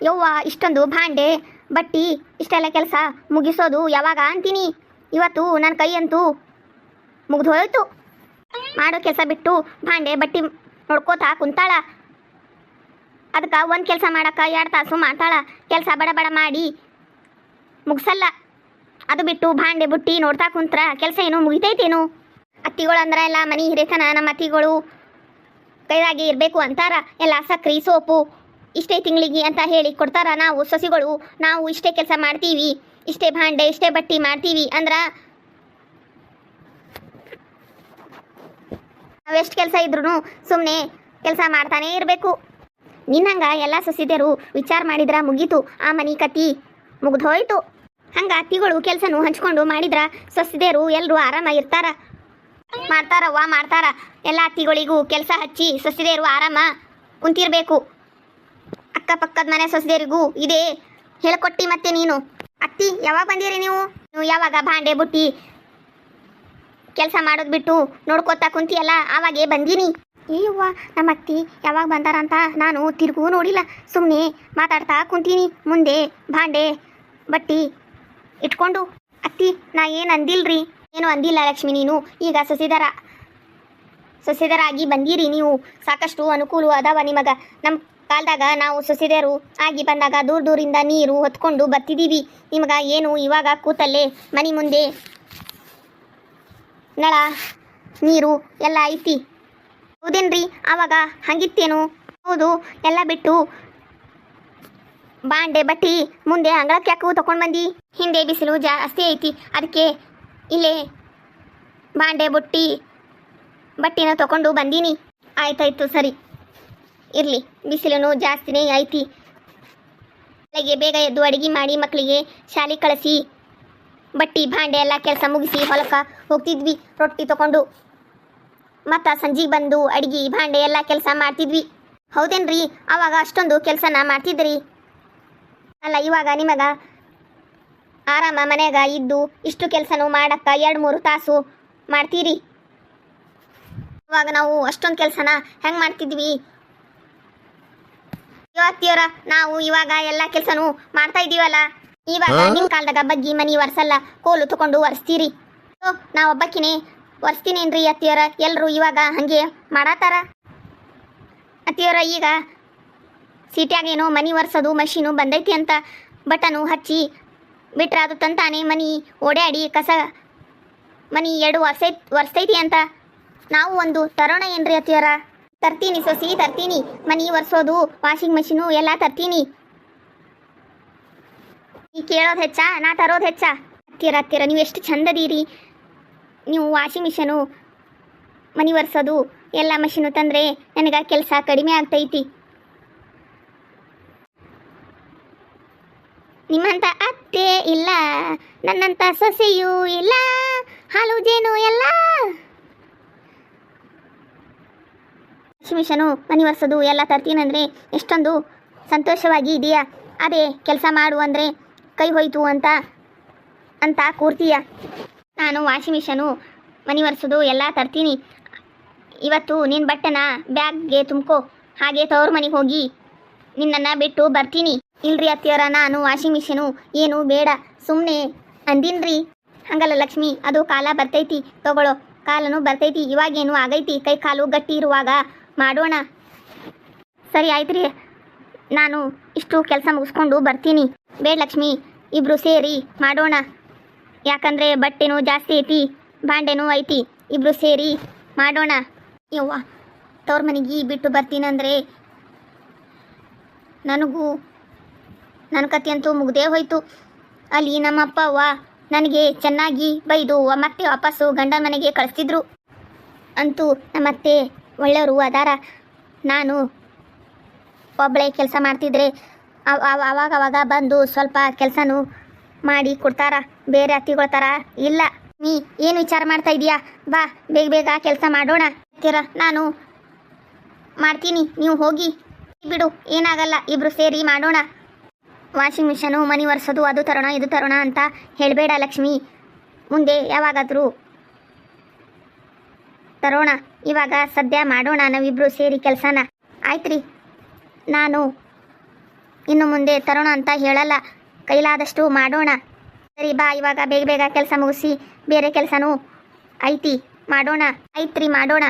ಯವ್ವ ಇಷ್ಟೊಂದು ಭಾಂಡೆ ಬಟ್ಟಿ ಇಷ್ಟೆಲ್ಲ ಕೆಲಸ ಮುಗಿಸೋದು ಯಾವಾಗ ಅಂತೀನಿ. ಇವತ್ತು ನನ್ನ ಕೈ ಅಂತೂ ಮುಗ್ದು ಹೋಯ್ತು. ಮಾಡೋ ಕೆಲಸ ಬಿಟ್ಟು ಭಾಂಡೆ ಬಟ್ಟಿ ನೋಡ್ಕೋತಾ ಕುಂತಾಳ. ಅದಕ್ಕೆ ಒಂದು ಕೆಲಸ ಮಾಡಕ್ಕೆ 2 ತಾಸು ಮಾಡ್ತಾಳ. ಕೆಲಸ ಬಡ ಬಡ ಮಾಡಿ ಮುಗಿಸಲ್ಲ. ಅದು ಬಿಟ್ಟು ಭಾಂಡೆ ಬುಟ್ಟಿ ನೋಡ್ತಾ ಕುಂತ್ರ ಕೆಲಸ ಏನು ಮುಗಿತೈತೇನು? ಅತ್ತಿಗಳು ಅಂದ್ರೆ ಎಲ್ಲ ಮನೆ ಹಿರೇತನ. ನಮ್ಮ ಅತ್ತಿಗಳು ಕೈದಾಗಿ ಇರಬೇಕು ಅಂತಾರ. ಎಲ್ಲ ಸಕ್ರೆ ಸೋಪು ಇಷ್ಟೇ ತಿಂಗಳಿಗೆ ಅಂತ ಹೇಳಿ ಕೊಡ್ತಾರ. ನಾವು ಸೊಸಿಗಳು ನಾವು ಇಷ್ಟೇ ಕೆಲಸ ಮಾಡ್ತೀವಿ, ಇಷ್ಟೇ ಭಾಂಡೆ ಇಷ್ಟೇ ಬಟ್ಟಿ ಮಾಡ್ತೀವಿ ಅಂದ್ರೆ ನಾವೆಷ್ಟು ಕೆಲಸ ಇದ್ರೂ ಸುಮ್ಮನೆ ಕೆಲಸ ಮಾಡ್ತಾನೇ ಇರಬೇಕು. ನಿನ್ನಂಗ ಎಲ್ಲ ಸೊಸಿದೇರು ವಿಚಾರ ಮಾಡಿದ್ರ ಮುಗೀತು, ಆ ಮನೆ ಕತಿ ಮುಗ್ದು ಹೋಯ್ತು. ಹಂಗೆ ಅತ್ತಿಗಳು ಕೆಲಸನೂ ಹಂಚ್ಕೊಂಡು ಮಾಡಿದ್ರ ಸೊಸಿದೇರು ಎಲ್ಲರೂ ಆರಾಮ ಇರ್ತಾರ. ಮಾಡ್ತಾರವ್ವ ಮಾಡ್ತಾರ. ಎಲ್ಲ ಅತ್ತಿಗಳಿಗೂ ಕೆಲಸ ಹಚ್ಚಿ ಸೊಸಿದೇರು ಆರಾಮ ಕುಂತಿರ್ಬೇಕು. ಅಕ್ಕಪಕ್ಕದ ಮನೆ ಸೊಸೆದೇರಿಗೂ ಇದೇ ಹೇಳ್ಕೊಟ್ಟಿ. ಮತ್ತೆ ನೀನು ಅತ್ತಿ ಯಾವಾಗ ಬಂದಿರಿ ನೀವು ಯಾವಾಗ ಭಾಂಡೆ ಬುಟ್ಟಿ ಕೆಲಸ ಮಾಡೋದು ಬಿಟ್ಟು ನೋಡ್ಕೋತಾ ಕುಂತಿಯಲ್ಲ ಆವಾಗೇ ಬಂದೀನಿ. ಅಯ್ಯವ್ವ ನಮ್ಮ ಅತ್ತಿ ಯಾವಾಗ ಬಂದಾರಂತ ನಾನು ತಿರುಗೂ ನೋಡಿಲ್ಲ. ಸುಮ್ಮನೆ ಮಾತಾಡ್ತಾ ಕುಂತೀನಿ. ಮುಂದೆ ಭಾಂಡೆ ಬಟ್ಟಿ ಇಟ್ಕೊಂಡು ಅತ್ತಿ ನಾ ಏನು ಅಂದಿಲ್ರಿ. ಏನು ಅಂದಿಲ್ಲ ಲಕ್ಷ್ಮಿ. ನೀನು ಈಗ ಸೊಸೆದರಾಗಿ ಬಂದೀರಿ. ನೀವು ಸಾಕಷ್ಟು ಅನುಕೂಲ ಅದಾವ ನಿಮಗ. ನಮ್ಮ ಕಾಲದಾಗ ನಾವು ಸೊಸೆದೇರು ಆಗಿ ಬಂದಾಗ ದೂರದಿಂದ ನೀರು ಹೊತ್ಕೊಂಡು ಬರ್ತಿದ್ದೀವಿ. ನಿಮಗ ಏನು ಇವಾಗ ಕೂತಲ್ಲೇ ಮನೆ ಮುಂದೆ ನಳ ನೀರು ಎಲ್ಲ ಐತಿ. ಹೌದೇನ್ರಿ? ಆವಾಗ ಹಂಗಿತ್ತೇನು? ಹೌದು. ಎಲ್ಲ ಬಿಟ್ಟು ಬಾಂಡೆ ಬಟ್ಟಿ ಮುಂದೆ ಅಂಗಳಕ್ಕೆ ಯಾಕೆ ತಗೊಂಡು ಬಂದು? ಹಿಂದೆ ಬಿಸಿಲು ಜಾಸ್ತಿ ಐತಿ, ಅದಕ್ಕೆ ಇಲ್ಲೇ ಬಾಂಡೆ ಬುಟ್ಟಿ ಬಟ್ಟಿನ ತಗೊಂಡು ಬಂದೀನಿ. ಆಯ್ತಾಯ್ತು ಸರಿ ಇರಲಿ. ಬಿಸಿಲು ಜಾಸ್ತಿನೇ ಐತಿ. ಬೆಳಗ್ಗೆ ಬೇಗ ಎದ್ದು ಅಡುಗೆ ಮಾಡಿ ಮಕ್ಕಳಿಗೆ ಶಾಲೆ ಕಳಿಸಿ ಬಟ್ಟಿ ಭಾಂಡೆ ಎಲ್ಲ ಕೆಲಸ ಮುಗಿಸಿ ಹೊಲಕ್ಕೆ ಹೋಗ್ತಿದ್ವಿ ರೊಟ್ಟಿ ತಗೊಂಡು. ಮತ್ತು ಸಂಜೆಗೆ ಬಂದು ಅಡುಗೆ ಭಾಂಡೆ ಎಲ್ಲ ಕೆಲಸ ಮಾಡ್ತಿದ್ವಿ. ಹೌದೇನ್ರಿ? ಆವಾಗ ಅಷ್ಟೊಂದು ಕೆಲಸನ ಮಾಡ್ತಿದ್ರಿ ಅಲ್ಲ. ಇವಾಗ ನಿಮಗೆ ಆರಾಮ ಮನೆಯಾಗ ಇದ್ದು ಇಷ್ಟು ಕೆಲಸನೂ ಮಾಡಕ್ಕೆ 2-3 ತಾಸು ಮಾಡ್ತೀರಿ. ಇವಾಗ ನಾವು ಅಷ್ಟೊಂದು ಕೆಲಸನ ಹೆಂಗೆ ಮಾಡ್ತಿದ್ವಿ? ಇವತ್ತಿಯವರ ನಾವು ಇವಾಗ ಎಲ್ಲ ಕೆಲಸನೂ ಮಾಡ್ತಾ ಇದ್ದೀವಲ್ಲ. ಇವಾಗ ನಿಮ್ಮ ಕಾಲದಾಗ ಬಗ್ಗಿ ಮನಿ ಒರೆಸಲ್ಲ, ಕೋಲು ತಗೊಂಡು ಒರೆಸ್ತೀರಿ. ನಾವು ಒಬ್ಬಕ್ಕಿನೇ ಒರೆಸ್ತೀನೇನ್ರಿ ಅತ್ತಿಯವರ? ಎಲ್ಲರೂ ಇವಾಗ ಹಾಗೆ ಮಾಡತ್ತಾರ. ಅತ್ತಿಯವರ ಈಗ ಸಿಟಿಯಾಗೇನೋ ಮನಿ ಒರೆಸೋದು ಮಷೀನು ಬಂದೈತಿ ಅಂತ ಬಟನು ಹಚ್ಚಿ ಬಿಟ್ರೆ ಅದು ತಂತಾನೆ ಮನಿ ಓಡಾಡಿ ಕಸ ಮನಿ 2 ಒರೆಸ್ತೈತಿ ಅಂತ ನಾವು ಒಂದು ತರೋಣ ಏನ್ರಿ ಅತ್ತಿಯವರ? ತರ್ತೀನಿ ಸೊಸಿ ತರ್ತೀನಿ. ಮನಿ ಒರೆಸೋದು ವಾಷಿಂಗ್ ಮಷೀನು ಎಲ್ಲ ತರ್ತೀನಿ. ಈ ಕೇಳೋದು ಹೆಚ್ಚ ನಾ ತರೋದು ಹೆಚ್ಚ? ಹತ್ತಿರ ನೀವು ಎಷ್ಟು ಚಂದದೀರಿ. ನೀವು ವಾಷಿಂಗ್ ಮಿಷನು ಮನಿ ಒರೆಸೋದು ಎಲ್ಲ ಮಷೀನು ತಂದರೆ ನನಗೆ ಕೆಲಸ ಕಡಿಮೆ ಆಗ್ತೈತಿ. ನಿಮ್ಮಂಥ ಅತ್ತೆ ಇಲ್ಲ, ನನ್ನಂಥ ಸೊಸೆಯೂ ಇಲ್ಲ, ಹಾಲು ಜೇನು ಎಲ್ಲ. ವಾಷಿಂಗ್ ಮಿಷನು ಮನಿ ಒರೆಸೋದು ಎಲ್ಲ ತರ್ತೀನಂದರೆ ಎಷ್ಟೊಂದು ಸಂತೋಷವಾಗಿ ಇದೆಯಾ? ಅದೇ ಕೆಲಸ ಮಾಡು ಅಂದರೆ ಕೈ ಹೋಯ್ತು ಅಂತ ಕೂರ್ತೀಯ. ನಾನು ವಾಷಿಂಗ್ ಮಿಷನು ಮನಿ ಒರೆಸೋದು ಎಲ್ಲ ತರ್ತೀನಿ. ಇವತ್ತು ನಿನ್ನ ಬಟ್ಟೆನ ಬ್ಯಾಗ್ಗೆ ತುಂಬ್ಕೋ, ಹಾಗೆ ತವ್ರ ಮನೆಗೆ ಹೋಗಿ ನಿನ್ನನ್ನು ಬಿಟ್ಟು ಬರ್ತೀನಿ. ಇಲ್ರಿ ಅತ್ತಿಯವರ, ನಾನು ವಾಷಿಂಗ್ ಮಿಷಿನು ಏನು ಬೇಡ ಸುಮ್ಮನೆ ಅಂದಿನ್ರಿ. ಹಂಗಲ್ಲ ಲಕ್ಷ್ಮಿ, ಅದು ಕಾಲ ಬರ್ತೈತಿ, ತಗೊಳ್ಳೋ ಕಾಲನು ಬರ್ತೈತಿ. ಇವಾಗೇನು ಆಗೈತಿ, ಕೈ ಕಾಲು ಗಟ್ಟಿ ಇರುವಾಗ ಮಾಡೋಣ. ಸರಿ ಆಯ್ತು ರೀ, ನಾನು ಇಷ್ಟು ಕೆಲಸ ಮುಗಿಸ್ಕೊಂಡು ಬರ್ತೀನಿ. ಬೇಡ ಲಕ್ಷ್ಮಿ, ಇಬ್ಬರು ಸೇರಿ ಮಾಡೋಣ. ಯಾಕಂದರೆ ಬಟ್ಟೆನೂ ಜಾಸ್ತಿ ಐತಿ, ಭಾಂಡೆನೂ ಐತಿ, ಇಬ್ಬರು ಸೇರಿ ಮಾಡೋಣ. ಯವ್ವ, ತವ್ರ ಮನೆಗೆ ಬಿಟ್ಟು ಬರ್ತೀನಂದರೆ ನನಗೂ ನನ್ನ ಕತೆ ಅಂತೂ ಮುಗ್ದೇ ಹೋಯ್ತು. ಅಲ್ಲಿ ನಮ್ಮಪ್ಪ ಅವ್ವ ನನಗೆ ಚೆನ್ನಾಗಿ ಬೈದು ಮತ್ತೆ ವಾಪಸ್ಸು ಗಂಡನ ಮನೆಗೆ ಕಳಿಸ್ತಿದ್ರು. ಅಂತೂ ನಮ್ಮತ್ತೆ ಒಳ್ಳೆಯವರು ಅದಾರ. ನಾನು ಒಬ್ಬಳೇ ಕೆಲಸ ಮಾಡ್ತಿದ್ರೆ ಅವಾಗವಾಗ ಬಂದು ಸ್ವಲ್ಪ ಕೆಲಸನೂ ಮಾಡಿ ಕೊಡ್ತಾರ. ಬೇರೆ ಅತ್ತಿಗಳ ಥರ ಇಲ್ಲ. ನೀ ಏನು ವಿಚಾರ ಮಾಡ್ತಾ ಇದೀಯಾ? ಬಾ ಬೇಗ ಬೇಗ ಕೆಲಸ ಮಾಡೋಣ. ನಾನು ಮಾಡ್ತೀನಿ, ನೀವು ಹೋಗಿ ಬಿಡು, ಏನಾಗಲ್ಲ, ಇಬ್ಬರು ಸೇರಿ ಮಾಡೋಣ. ವಾಷಿಂಗ್ ಮಿಷನು ಮನಿ ಒರೆಸೋದು ಅದು ತರೋಣ ಇದು ತರೋಣ ಅಂತ ಹೇಳಬೇಡ ಲಕ್ಷ್ಮಿ. ಮುಂದೆ ಯಾವಾಗಾದರೂ ತರೋಣ, ಇವಾಗ ಸದ್ಯ ಮಾಡೋಣ ನಾವಿಬ್ಬರು ಸೇರಿ ಕೆಲಸನ. ಆಯ್ತು ರೀ, ನಾನು ಇನ್ನು ಮುಂದೆ ತರೋಣ ಅಂತ ಹೇಳಲ್ಲ, ಕೈಲಾದಷ್ಟು ಮಾಡೋಣ. ಸರಿ ಬಾ, ಇವಾಗ ಬೇಗ ಬೇಗ ಕೆಲಸ ಮುಗಿಸಿ ಬೇರೆ ಕೆಲಸನೂ ಐತಿ, ಮಾಡೋಣ. ಐತ್ರಿ, ಮಾಡೋಣ.